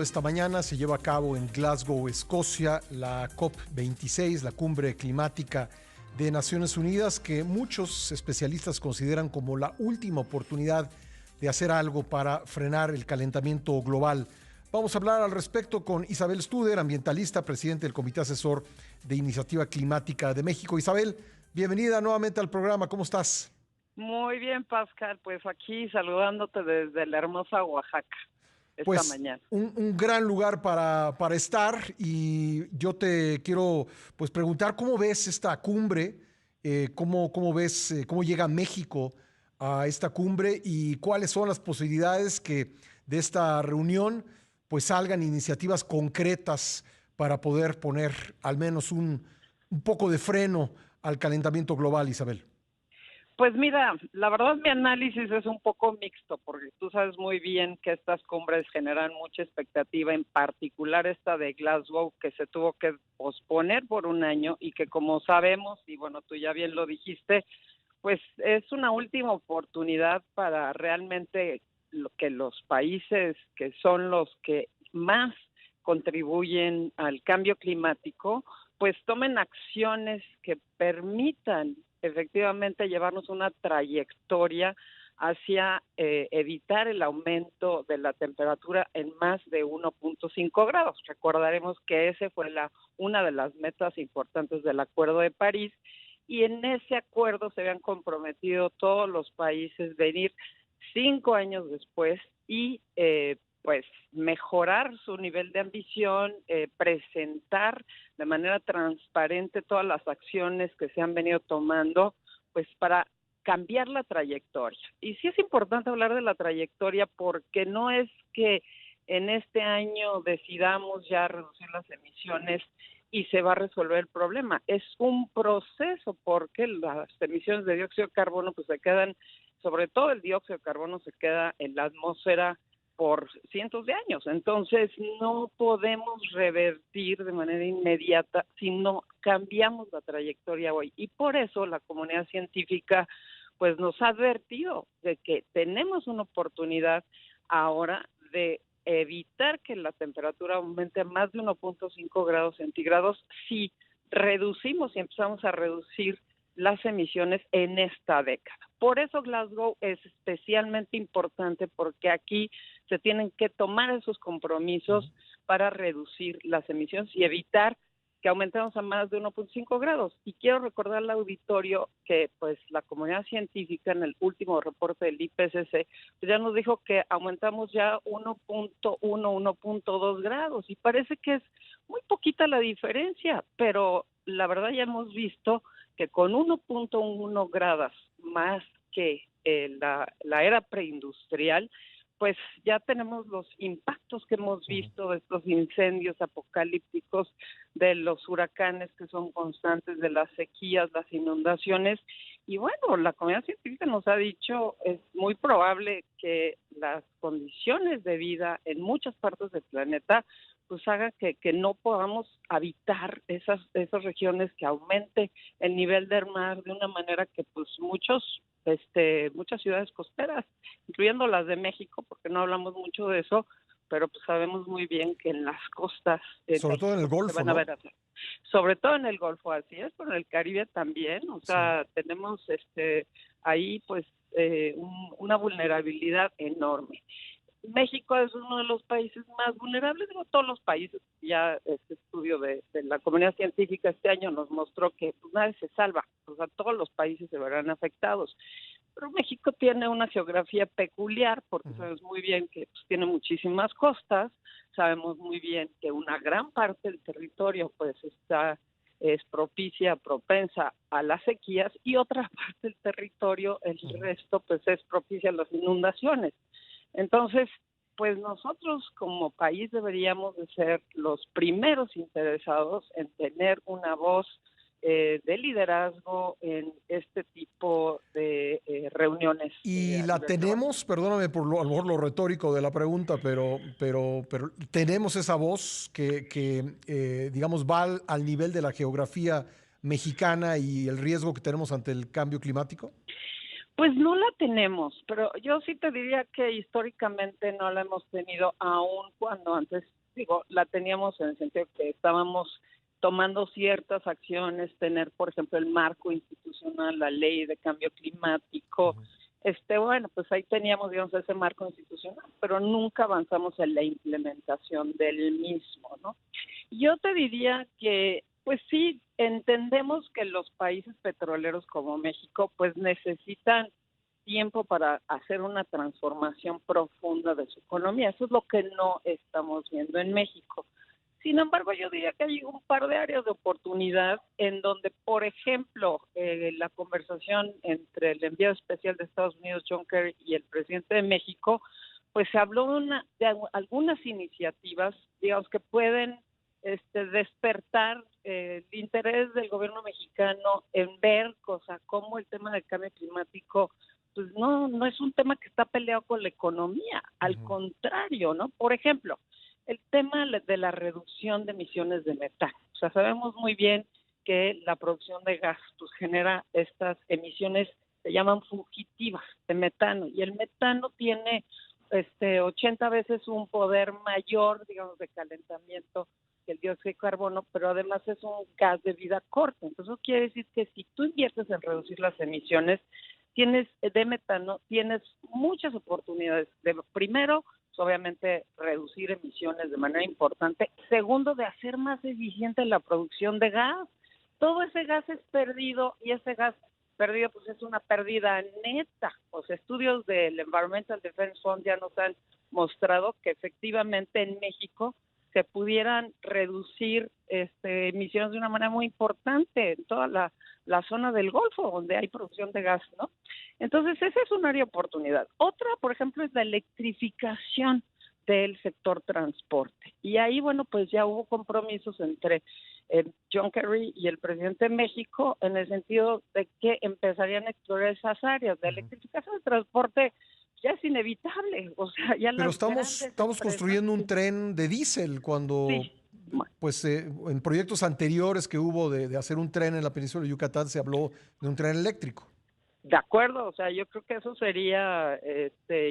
Esta mañana se lleva a cabo en Glasgow, Escocia, la COP26, la cumbre climática de Naciones Unidas, que muchos especialistas consideran como la última oportunidad de hacer algo para frenar el calentamiento global. Vamos a hablar al respecto con Isabel Studer, ambientalista, presidente del Comité Asesor de Iniciativa Climática de México. Isabel, bienvenida nuevamente al programa. ¿Cómo estás? Muy bien, Pascal. Pues aquí saludándote desde la hermosa Oaxaca esta Pues mañana. un gran lugar para estar, y yo te quiero pues preguntar cómo ves esta cumbre, cómo ves, cómo llega México a esta cumbre y cuáles son las posibilidades que de esta reunión pues salgan iniciativas concretas para poder poner al menos un poco de freno al calentamiento global, Isabel. Pues mira, la verdad mi análisis es un poco mixto, porque tú sabes muy bien que estas cumbres generan mucha expectativa, en particular esta de Glasgow, que se tuvo que posponer por un año y que, como sabemos, y bueno, tú ya bien lo dijiste, pues es una última oportunidad para realmente que los países que son los que más contribuyen al cambio climático, pues tomen acciones que permitan efectivamente llevarnos una trayectoria hacia evitar el aumento de la temperatura en más de 1.5 grados. Recordaremos que ese fue una de las metas importantes del Acuerdo de París, y en ese acuerdo se habían comprometido todos los países venir 5 años después y pues mejorar su nivel de ambición, presentar de manera transparente todas las acciones que se han venido tomando, pues para cambiar la trayectoria. Y sí es importante hablar de la trayectoria, porque no es que en este año decidamos ya reducir las emisiones y se va a resolver el problema. Es un proceso, porque las emisiones de dióxido de carbono pues se quedan, sobre todo el dióxido de carbono se queda en la atmósfera por cientos de años. Entonces no podemos revertir de manera inmediata si no cambiamos la trayectoria hoy. Y por eso la comunidad científica pues nos ha advertido de que tenemos una oportunidad ahora de evitar que la temperatura aumente a más de 1.5 grados centígrados si reducimos y empezamos a reducir las emisiones en esta década. Por eso Glasgow es especialmente importante, porque aquí se tienen que tomar esos compromisos para reducir las emisiones y evitar que aumentemos a más de 1.5 grados. Y quiero recordar al auditorio que pues la comunidad científica en el último reporte del IPCC pues ya nos dijo que aumentamos ya 1.1, 1.2 grados, y parece que es muy poquita la diferencia, pero la verdad ya hemos visto que con 1.1 grados más que la era preindustrial, pues ya tenemos los impactos que hemos visto de estos incendios apocalípticos, de los huracanes que son constantes, de las sequías, las inundaciones. Y bueno, la comunidad científica nos ha dicho, es muy probable que las condiciones de vida en muchas partes del planeta pues haga que no podamos habitar esas regiones, que aumente el nivel del mar de una manera que pues muchas ciudades costeras, incluyendo las de México, porque no hablamos mucho de eso, pero pues sabemos muy bien que en las costas Sobre todo en el se Golfo, van a ¿no? ver, sobre todo en el Golfo, así es, pero en el Caribe también, o sea, sí, tenemos ahí pues una vulnerabilidad enorme. México es uno de los países más vulnerables, digo, todos los países. Ya este estudio de la comunidad científica este año nos mostró que pues nadie se salva, o sea, todos los países se verán afectados. Pero México tiene una geografía peculiar, porque sabemos muy bien que pues, tiene muchísimas costas, sabemos muy bien que una gran parte del territorio pues es propensa a las sequías, y otra parte del territorio, el resto, pues es propicia a las inundaciones. Entonces, pues nosotros como país deberíamos de ser los primeros interesados en tener una voz de liderazgo en este tipo de reuniones. Y A la nivel global. tenemos, perdóname por a lo mejor lo retórico de la pregunta, pero tenemos esa voz que digamos, va al nivel de la geografía mexicana y el riesgo que tenemos ante el cambio climático. Pues no la tenemos, pero yo sí te diría que históricamente no la hemos tenido, aun cuando antes, digo, la teníamos en el sentido que estábamos tomando ciertas acciones, tener, por ejemplo, el marco institucional, la ley de cambio climático. Ujú. Bueno, pues ahí teníamos, digamos, ese marco institucional, pero nunca avanzamos en la implementación del mismo, ¿no? Yo te diría que, pues sí, entendemos que los países petroleros como México, pues necesitan tiempo para hacer una transformación profunda de su economía. Eso es lo que no estamos viendo en México. Sin embargo, yo diría que hay un par de áreas de oportunidad en donde, por ejemplo, la conversación entre el enviado especial de Estados Unidos, John Kerry, y el presidente de México, pues se habló de algunas iniciativas, digamos, que pueden despertar el interés del gobierno mexicano en ver cosas como el tema del cambio climático. Pues no es un tema que está peleado con la economía, al Ujú. contrario, ¿no? Por ejemplo, el tema de la reducción de emisiones de metano. O sea, sabemos muy bien que la producción de gas pues, genera estas emisiones, se llaman fugitivas de metano, y el metano tiene 80 veces un poder mayor, digamos, de calentamiento que el dióxido de carbono, pero además es un gas de vida corta. Entonces, eso quiere decir que si tú inviertes en reducir las emisiones, tienes de metano, tienes muchas oportunidades de, primero, obviamente reducir emisiones de manera importante. Segundo, de hacer más eficiente la producción de gas. Todo ese gas es perdido y ese gas perdido pues es una pérdida neta. Los estudios del Environmental Defense Fund ya nos han mostrado que efectivamente en México se pudieran reducir emisiones de una manera muy importante en toda la zona del Golfo, donde hay producción de gas, ¿no? Entonces, esa es un área de oportunidad. Otra, por ejemplo, es la electrificación del sector transporte. Y ahí, bueno, pues ya hubo compromisos entre John Kerry y el presidente de México en el sentido de que empezarían a explorar esas áreas. La Ujú. electrificación del transporte ya es inevitable, o sea, ya Pero las estamos, grandes estamos empresas, construyendo un tren de diésel sí, cuando, bueno, pues, en proyectos anteriores que hubo de hacer un tren en la península de Yucatán se habló de un tren eléctrico. de acuerdo, o sea, yo creo que eso sería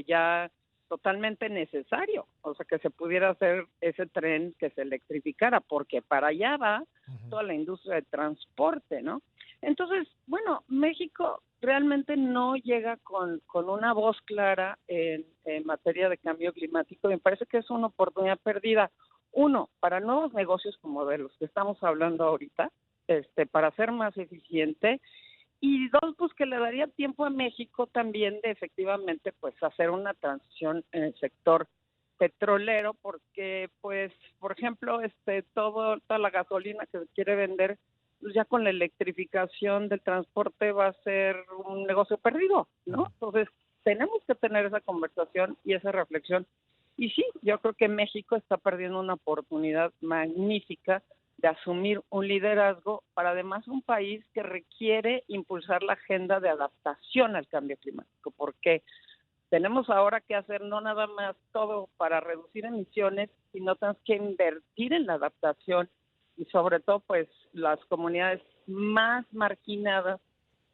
ya totalmente necesario, o sea, que se pudiera hacer ese tren que se electrificara, porque para allá va Ujú. toda la industria de transporte, ¿no? Entonces, bueno, México realmente no llega con una voz clara en materia de cambio climático, y me parece que es una oportunidad perdida. Uno, para nuevos negocios como de los que estamos hablando ahorita, para ser más eficiente, y dos, pues que le daría tiempo a México también de efectivamente pues hacer una transición en el sector petrolero, porque pues por ejemplo toda la gasolina que se quiere vender pues ya con la electrificación del transporte va a ser un negocio perdido, ¿no? Ujú. Entonces tenemos que tener esa conversación y esa reflexión. Y sí, yo creo que México está perdiendo una oportunidad magnífica de asumir un liderazgo para además un país que requiere impulsar la agenda de adaptación al cambio climático, porque tenemos ahora que hacer no nada más todo para reducir emisiones, sino tenemos que invertir en la adaptación, y sobre todo pues las comunidades más marginadas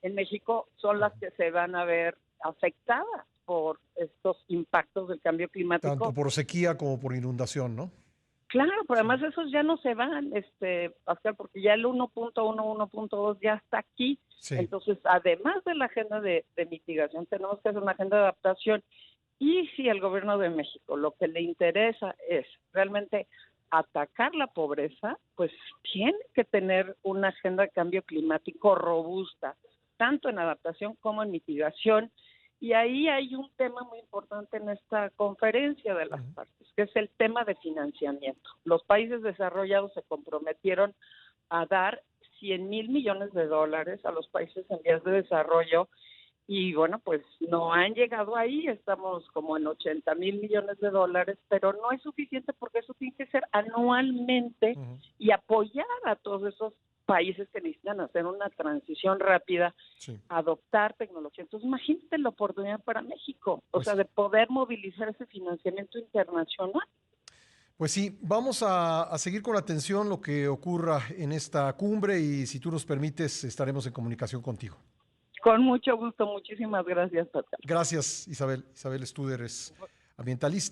en México son las que se van a ver afectadas por estos impactos del cambio Tanto climático. por sequía como por inundación, ¿no? Claro, pero Sí, además esos ya no se van, Pascal, porque ya el 1.1, 1.2 ya está aquí. sí. Entonces, además de la agenda de mitigación, tenemos que hacer una agenda de adaptación. Y si el gobierno de México lo que le interesa es realmente atacar la pobreza, pues tiene que tener una agenda de cambio climático robusta, tanto en adaptación como en mitigación. Y ahí hay un tema muy importante en esta conferencia de las Ujú. partes, que es el tema de financiamiento. Los países desarrollados se comprometieron a dar 100,000 millones de dólares a los países en vías de desarrollo, y bueno, pues no han llegado ahí, estamos como en 80,000 millones de dólares, pero no es suficiente porque eso tiene que ser anualmente Ujú. y apoyar a todos esos países que necesitan hacer una transición rápida, Sí, adoptar tecnología. Entonces, imagínate la oportunidad para México, o sea, pues, de poder movilizar ese financiamiento internacional. pues sí, vamos a seguir con atención lo que ocurra en esta cumbre y si tú nos permites, estaremos en comunicación contigo. Con mucho gusto, muchísimas gracias, Pascal. Gracias, Isabel. Isabel Studer es ambientalista.